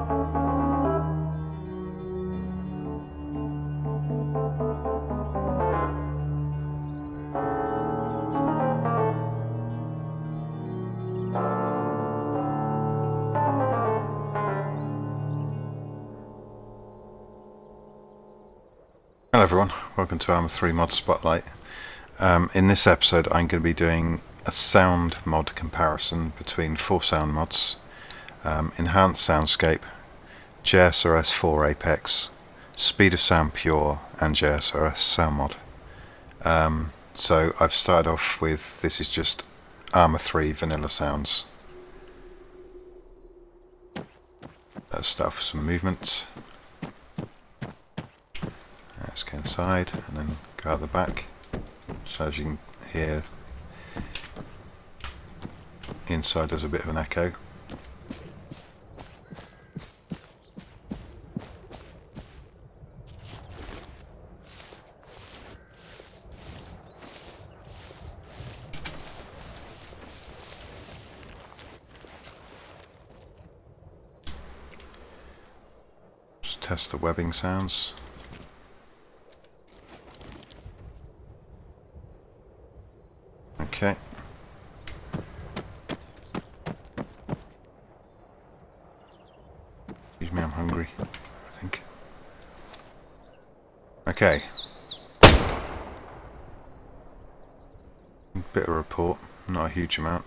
Hello everyone, welcome to ArmA 3 Mod Spotlight. In this episode I'm going to be doing a sound mod comparison between 4 sound mods, Enhanced Soundscape, JSRS 4 Apex, Speed of Sound Pure and JSRS Soundmod. So I've started off with, this is just ArmA 3 vanilla sounds. Let's start with some movement. Let's go inside and then go out the back. So as you can hear, inside there's a bit of an echo. Just test the webbing sounds. Okay. Excuse me, I'm hungry, I think. Okay. Bit of report, not a huge amount.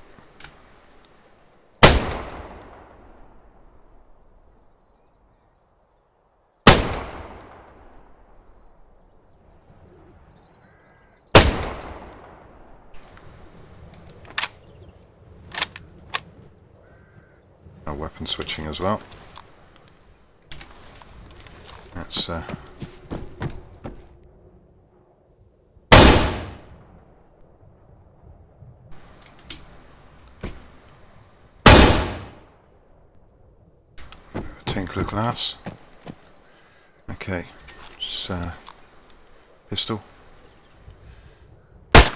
Weapon switching as well. That's tinkler glass. Okay, it's pistol. It's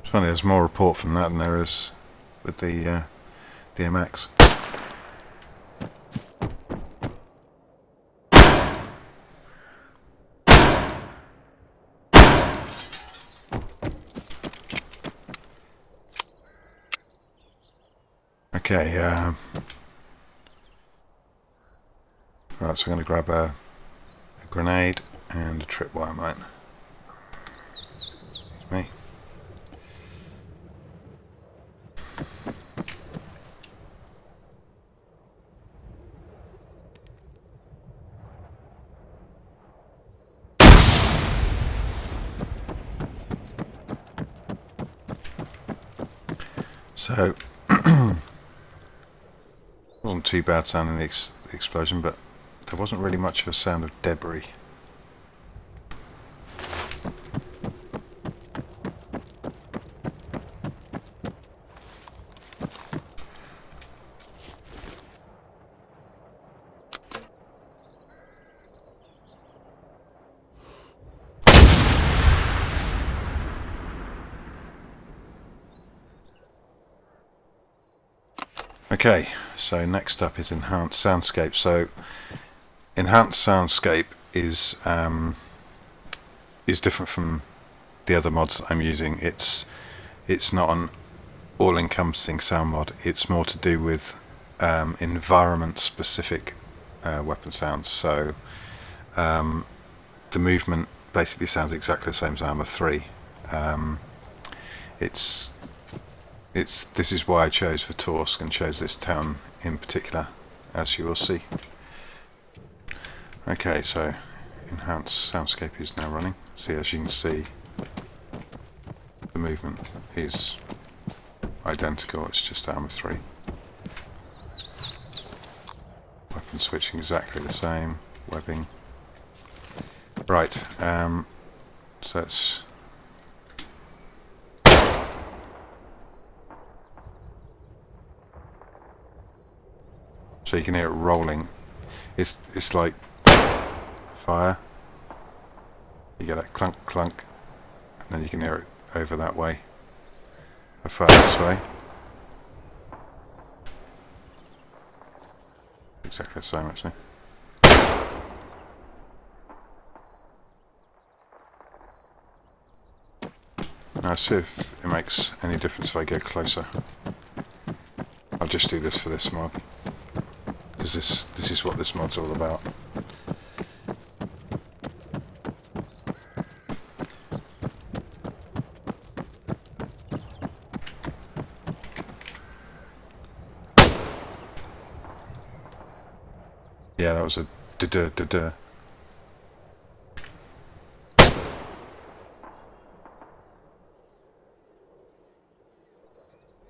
funny, there's more report from that than there is with the MX. Okay, right, so I'm going to grab a grenade and a tripwire mine. Excuse me. So, wasn't too bad sounding the explosion, but there wasn't really much of a sound of debris. Okay, so next up is Enhanced Soundscape. So Enhanced Soundscape is different from the other mods that I'm using. It's not an all-encompassing sound mod. It's more to do with environment-specific weapon sounds. So the movement basically sounds exactly the same as ArmA 3. This is why I chose for Torsk and chose this town in particular, as you will see. Okay, so Enhanced Soundscape is now running. See, as you can see, the movement is identical, it's just ArmA 3. Weapon switching exactly the same, webbing. Right, so let's... So you can hear it rolling. It's like fire. You get that clunk clunk, and then you can hear it over that way, or far this way. exactly the same actually. Now see if it makes any difference if I get closer. I'll just do this for this mod, because this is what this mod's all about. Yeah, that was a da-da-da-da.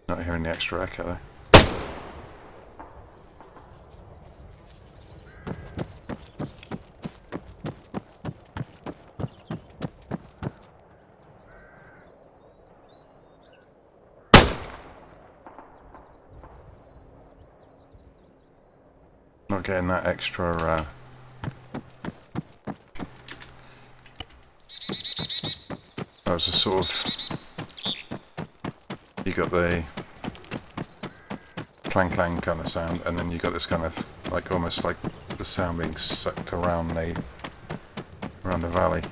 Not hearing the extra echo though. Not getting that extra that was a sort of, you got the clang clang kind of sound, and then you got this kind of like almost like the sound being sucked around the valley.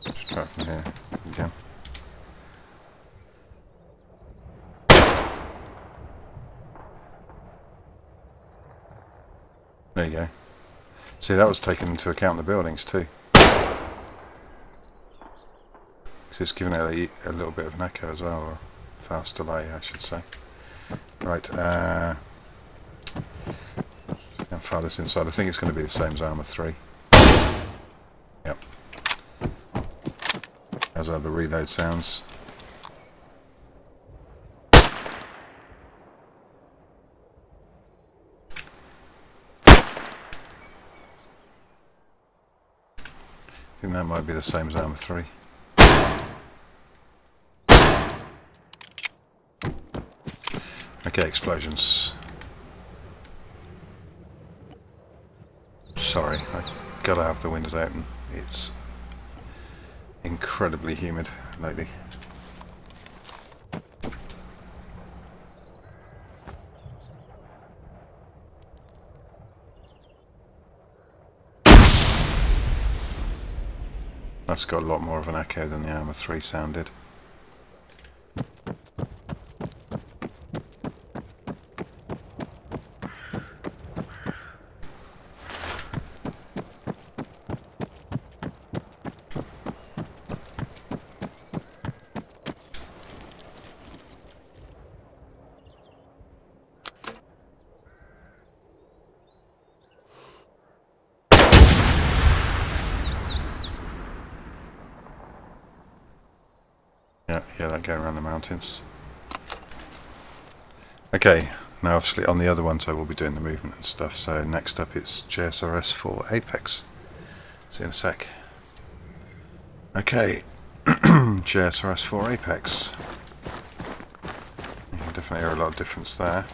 Just try it from here again. There you go. See, that was taken into account the buildings too. Because it's giving it a little bit of an echo as well, or fast delay I should say. Right, how far this inside? I think it's going to be the same as ArmA 3. Yep. As are the reload sounds. I think that might be the same as ArmA 3. Okay, explosions. Sorry, I gotta have the windows open. It's incredibly humid lately. That's got a lot more of an echo than the ArmA 3 sounded. Yeah, that going around the mountains. Okay, now obviously on the other ones I will be doing the movement and stuff, so next up it's JSRS 4 Apex. See you in a sec. Okay, JSRS 4 Apex. You can definitely hear a lot of difference there.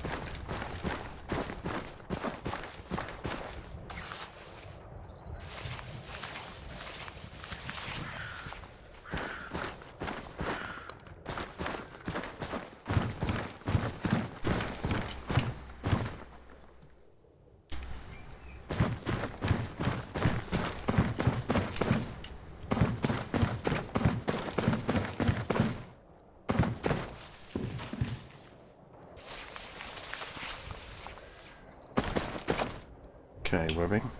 Okay, webbing.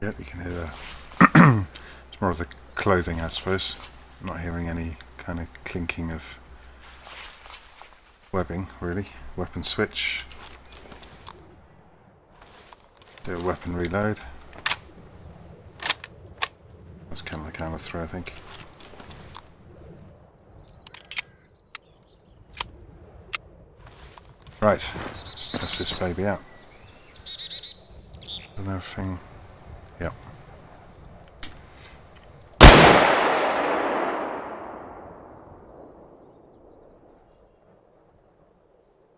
Yep, you can hear the it's more of the clothing, I suppose. I'm not hearing any kind of clinking of webbing, really. Weapon switch. Do a weapon reload. That's kind of like ArmA 3, I think. Right, let's test this baby out. And everything, yep.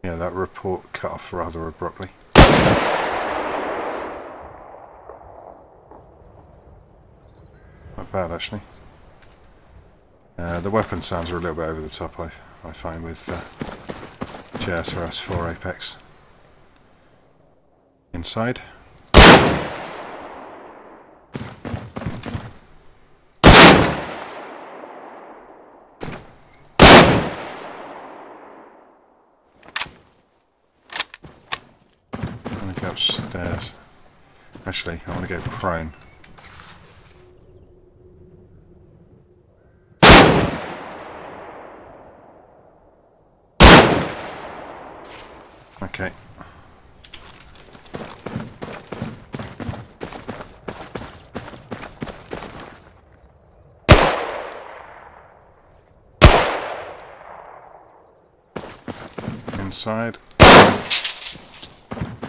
Yeah, that report cut off rather abruptly. Not bad actually. The weapon sounds are a little bit over the top, I find, with JSRS 4 Apex. Inside. I'm going to go upstairs. Actually, I want to go prone. Okay. Inside.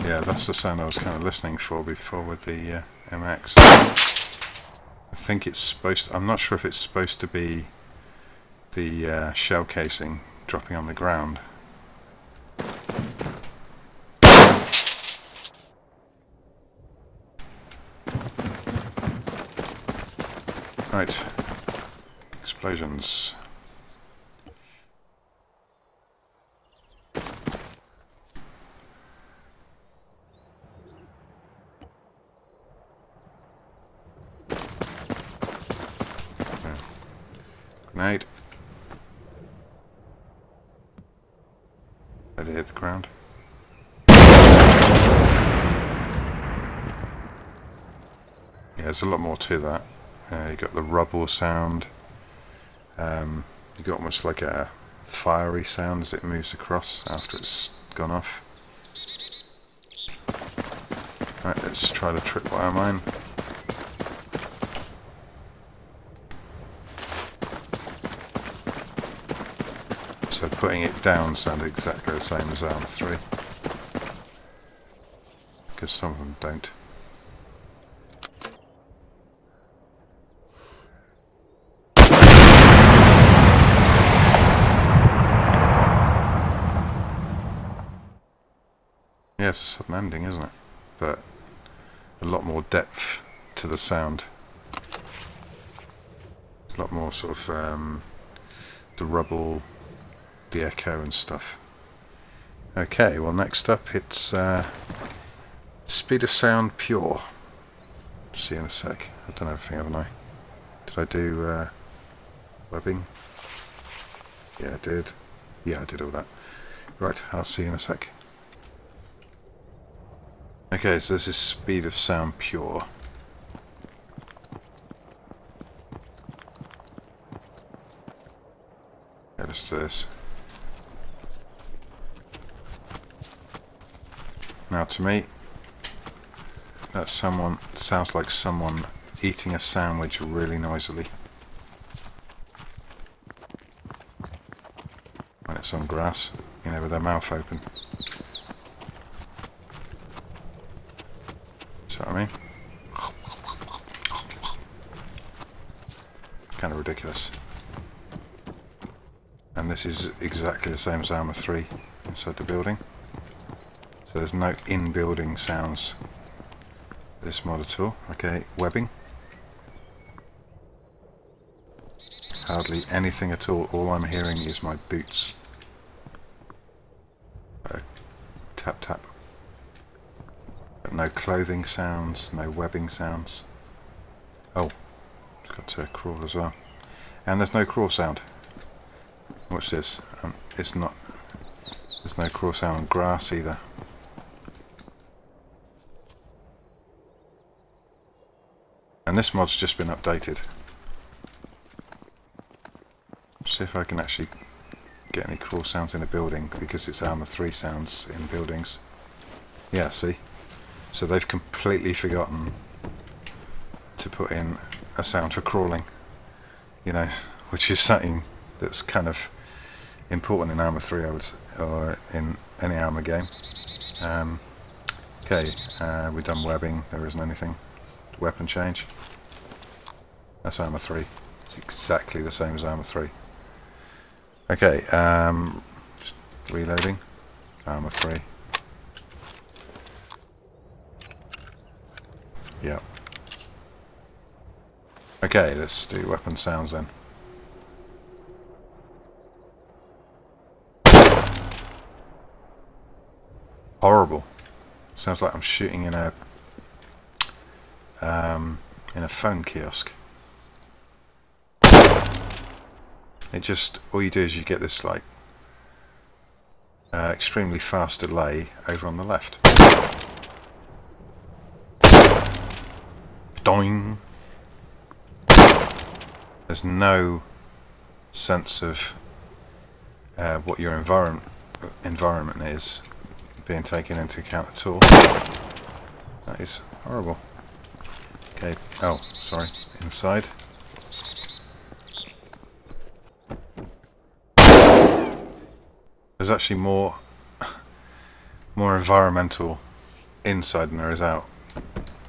Yeah, that's the sound I was kind of listening for before with the MX. I think it's supposed to, I'm not sure if it's supposed to be the shell casing dropping on the ground. Right. Explosions. Grenade. Let it hit the ground. Yeah, there's a lot more to that. You got the rubble sound. You got almost like a fiery sound as it moves across after it's gone off. Right, let's try the tripwire mine. So putting it down sounded exactly the same as ArmA 3, because some of them don't. Yeah, it's a sudden ending, isn't it? But a lot more depth to the sound. A lot more sort of the rubble, the echo and stuff. Okay, well next up it's speed of sound pure. See you in a sec. I've done everything, haven't I? Did I do webbing? Yeah, I did. Yeah, I did all that. Right, I'll see you in a sec. Okay, so this is speed of sound pure. Yeah, let's do this. Now to me, that sounds like someone eating a sandwich really noisily. When it's on grass, you know, with their mouth open. See what I mean? Kind of ridiculous. And this is exactly the same as ArmA 3 inside the building. So there's no in-building sounds this mod at all. Okay, webbing. Hardly anything at all. All I'm hearing is my boots. Tap tap. But no clothing sounds, no webbing sounds. Oh, it's got to crawl as well. And there's no crawl sound. Watch this. It's not. There's no crawl sound on grass either. And this mod's just been updated. See if I can actually get any crawl sounds in a building, because it's ArmA 3 sounds in buildings. Yeah, see? So they've completely forgotten to put in a sound for crawling, you know, which is something that's kind of important in ArmA 3, I would, or in any ArmA game. Okay, we've done webbing, there isn't anything. Weapon change. That's ArmA 3. It's exactly the same as ArmA 3. Okay, reloading. ArmA 3. Yep. Okay, let's do weapon sounds then. horrible. Sounds like I'm shooting in a phone kiosk. It just, all you do is you get this like extremely fast delay over on the left. Doing. There's no sense of what your environment is being taken into account at all. That is horrible. Okay, oh, sorry, inside. There's actually more environmental inside than there is out.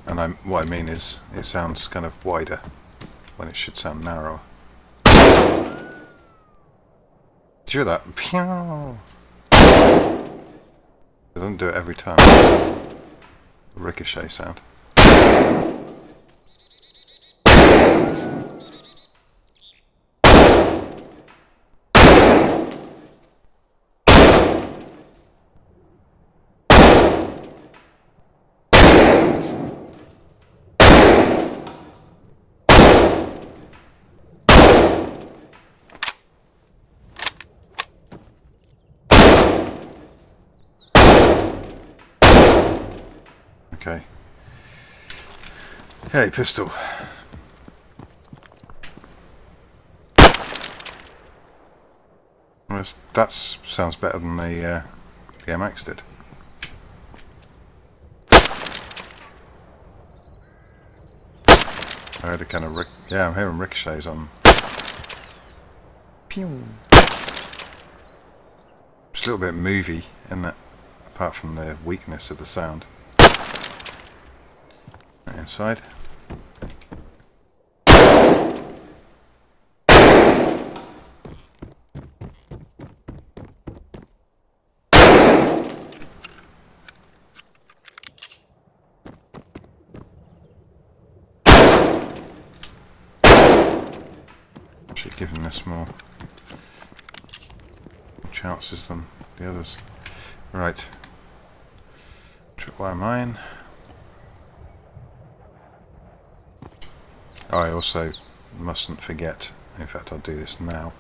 And what I mean is, it sounds kind of wider when it should sound narrower. Did you hear that? It doesn't do it every time. Ricochet sound. Okay. Hey, pistol. Well, that sounds better than the MX did. I heard a kind of yeah, I'm hearing ricochets on. Pew. It's a little bit movie, isn't it? Apart from the weakness of the sound. Inside. Actually giving this more chances than the others. Right. Tripwire mine. I also mustn't forget, in fact I'll do this now,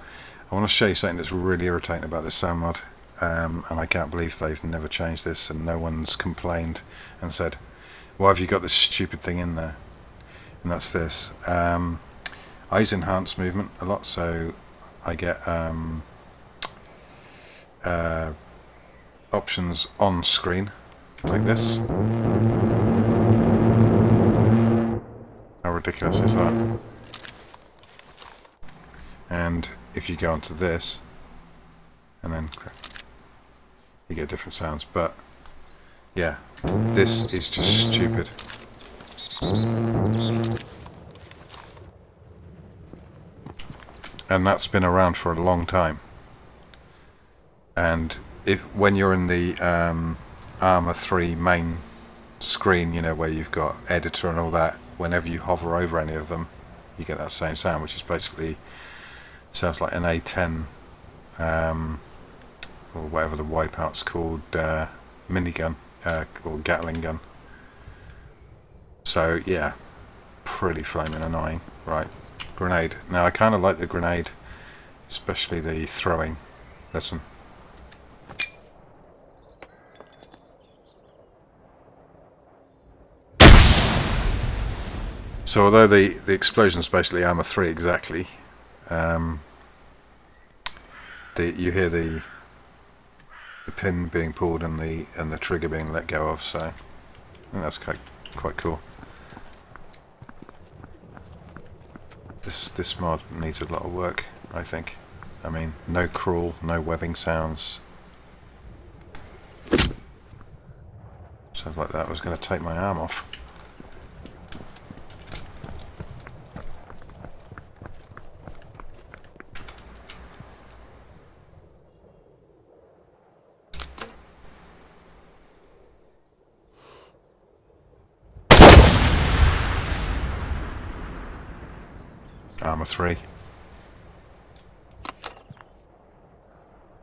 I want to show you something that's really irritating about this sound mod, and I can't believe they've never changed this and no one's complained and said, why have you got this stupid thing in there? And that's this. I use enhanced movement a lot, so I get options on screen, like this. How ridiculous is that? And if you go onto this and then click, you get different sounds, but yeah, this is just stupid. And that's been around for a long time. And when you're in the ArmA 3 main screen, you know, where you've got editor and all that, whenever you hover over any of them, you get that same sound, which is basically sounds like an A10 or whatever the wipeout's called, minigun or Gatling gun. So yeah, pretty flaming annoying. Right, grenade. Now I kind of like the grenade, especially the throwing. Listen. So although the explosion is basically ArmA 3 exactly, you hear the pin being pulled and the trigger being let go of. So I think that's quite cool. This mod needs a lot of work, I think. I mean, no crawl, no webbing sounds. Sounds like that was going to take my arm off. ArmA 3.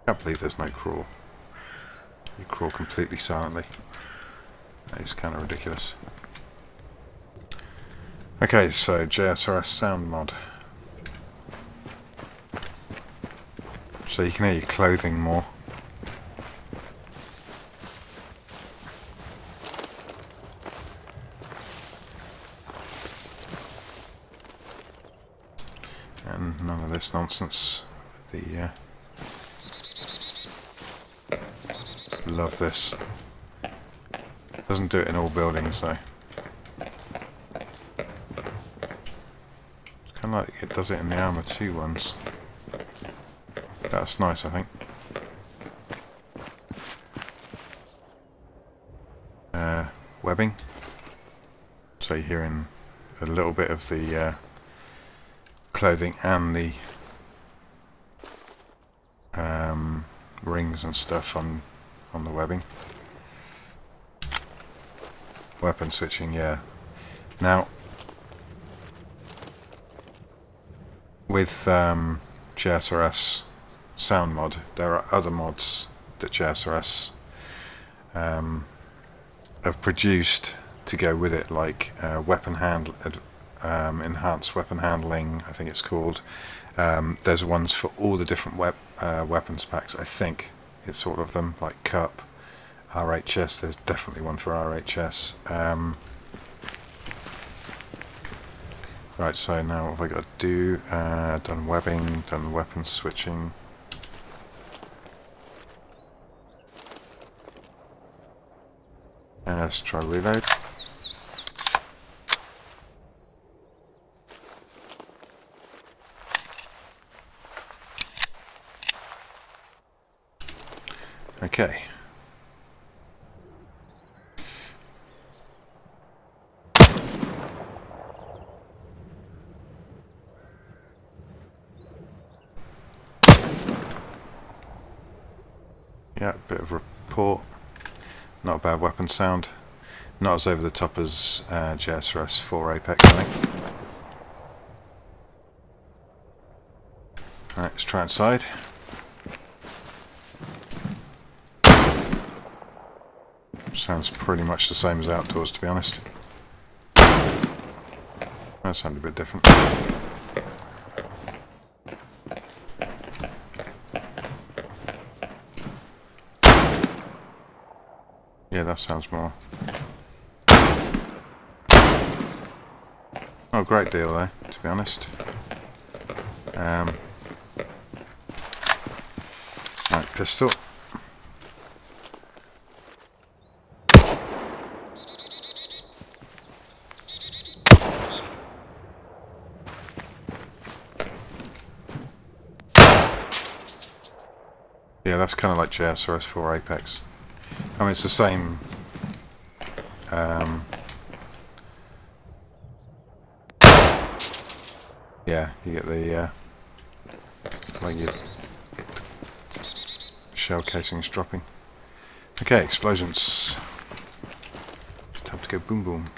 Can't believe there's no crawl. You crawl completely silently. That is kind of ridiculous. Okay, so JSRS Soundmod. So you can hear your clothing more. And none of this nonsense. Love this. Doesn't do it in all buildings though. It's kind of like it does it in the ArmA 2 ones. That's nice, I think. Webbing. So you're hearing a little bit of the clothing and the rings and stuff on the webbing. Weapon switching, yeah. Now, with JSRS Soundmod, there are other mods that JSRS have produced to go with it, like enhanced weapon handling, I think it's called. There's ones for all the different weapons packs, I think it's all of them, like Cup, RHS, there's definitely one for RHS. Right, so now what have I got to do? Done webbing, done weapon switching. And let's try reload. Okay. Yeah, bit of report. Not a bad weapon sound. Not as over the top as JSRS 4 Apex, I think. Alright, let's try inside. Sounds pretty much the same as outdoors, to be honest. That sounded a bit different. Yeah, that sounds more. Not a great deal though, to be honest. Right, pistol. Yeah, that's kind of like JSRS 4 Apex. I mean, it's the same. Yeah, you get the like your shell casings dropping. Okay, explosions. Time to go boom boom.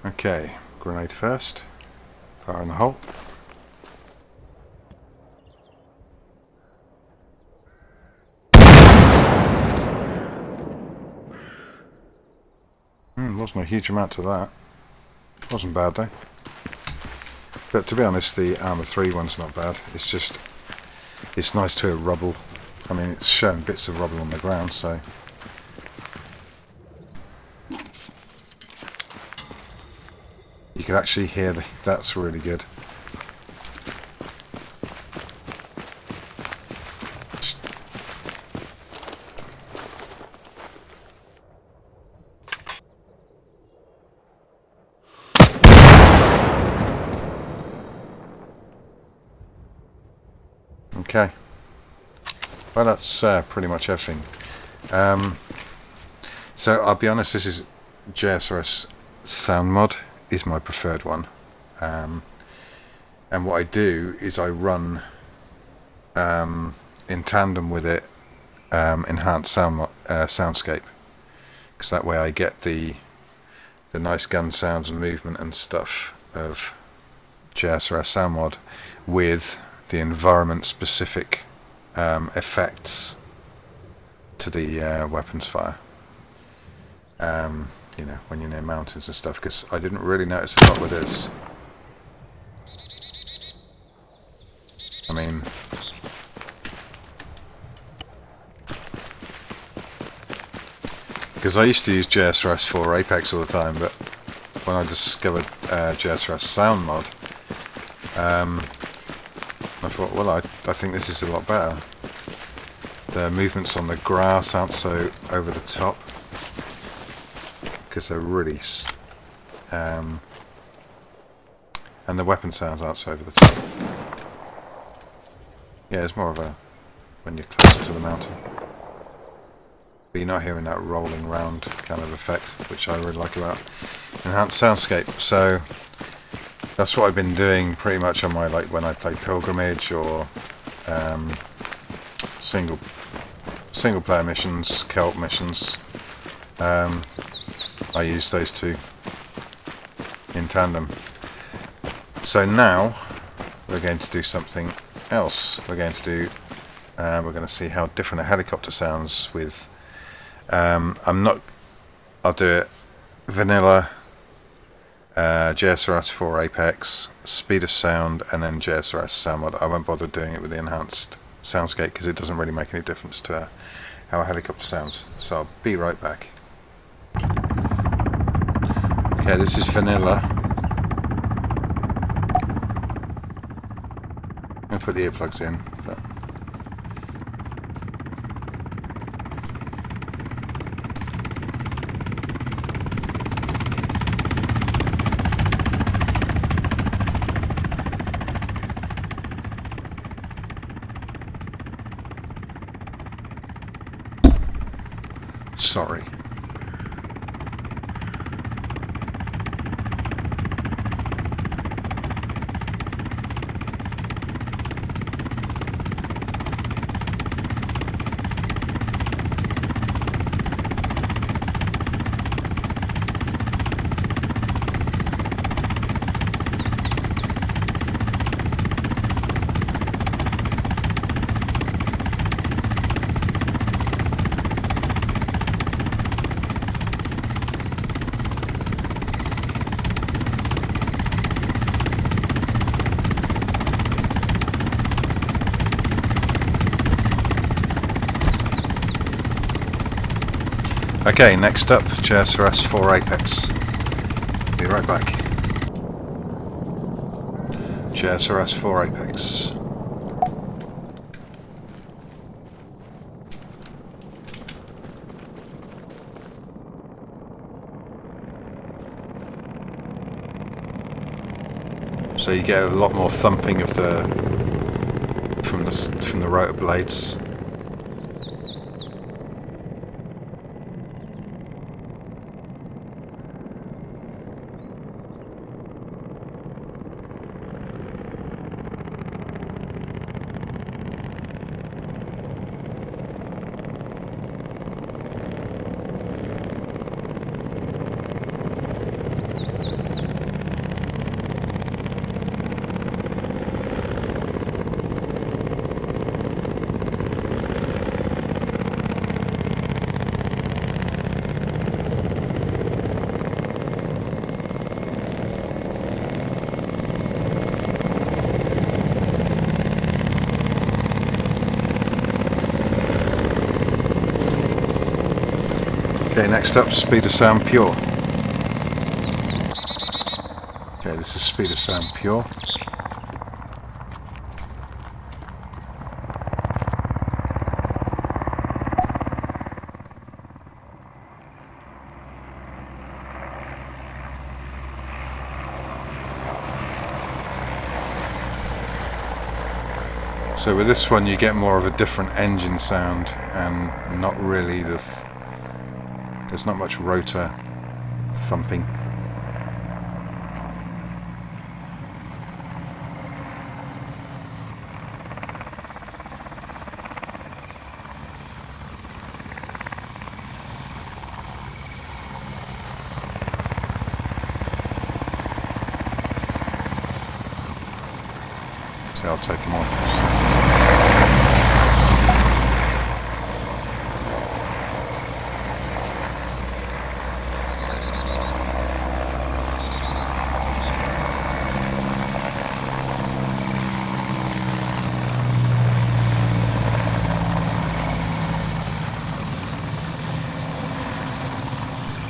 Okay, grenade first. Fire in the hole. Wasn't a huge amount to that. Wasn't bad though. But to be honest, the ArmA 3 one's not bad. It's just, it's nice to hear rubble. I mean, it's showing bits of rubble on the ground, so. You can actually hear that's really good. Okay, well that's pretty much everything. So I'll be honest, this is JSRS Soundmod is my preferred one, and what I do is I run in tandem with it enhanced Soundscape, because that way I get the nice gun sounds and movement and stuff of JSRS Soundmod with the environment specific effects to the weapons fire. You know, when you're near mountains and stuff, because I didn't really notice a lot with this. I mean, because I used to use JSRS for Apex all the time, but when I discovered JSRS Soundmod, I thought, well, I think this is a lot better. The movements on the grass aren't so over the top, because they're really and the weapon sounds aren't so over the top. Yeah, it's more of a when you're closer to the mountain, but you're not hearing that rolling round kind of effect, which I really like about enhanced soundscape. So that's what I've been doing pretty much on my, like when I play Pilgrimage or single player missions, co-op missions. I use those two in tandem. So now we're going to do something else. We're going to see how different a helicopter sounds with I'll do it vanilla, JSRS 4 Apex, speed of sound, and then JSRS Soundmod. I won't bother doing it with the enhanced soundscape because it doesn't really make any difference to how a helicopter sounds. So I'll be right back. Okay, this is vanilla. I'll put the earplugs in, but sorry. Okay, next up, JSRS 4 Apex. Be right back. JSRS 4 Apex. So you get a lot more thumping of from the rotor blades. Okay, next up, speed of sound pure. Okay, this is speed of sound pure. So with this one you get more of a different engine sound and not really there's not much rotor thumping. Maybe I'll take them off.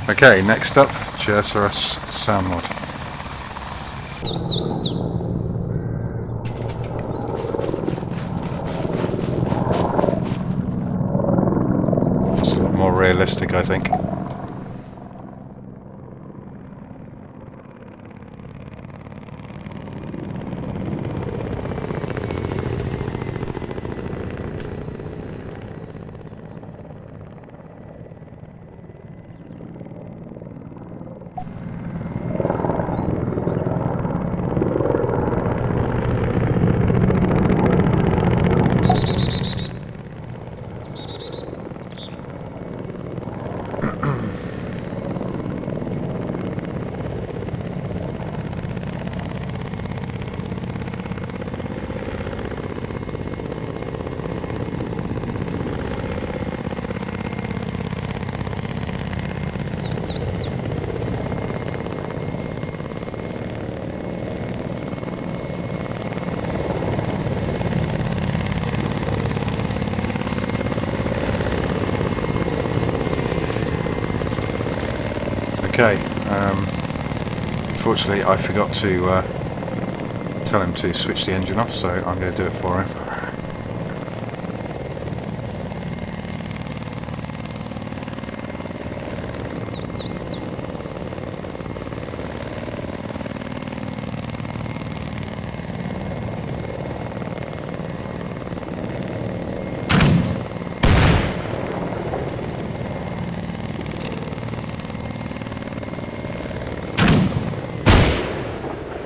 Okay, next up, JSRS Soundmod. It's a lot more realistic, I think. Okay, unfortunately I forgot to tell him to switch the engine off, so I'm going to do it for him.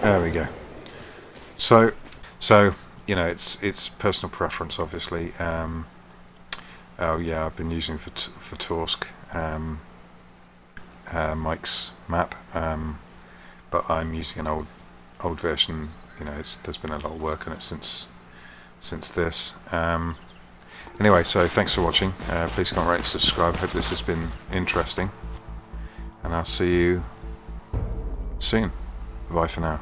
There we go. So you know, it's personal preference, obviously. Oh yeah, I've been using for Torsk Mike's map, but I'm using an old version. You know, there's been a lot of work on it since this. Anyway, so thanks for watching. Please comment, rate, subscribe. Hope this has been interesting, and I'll see you soon. Bye for now.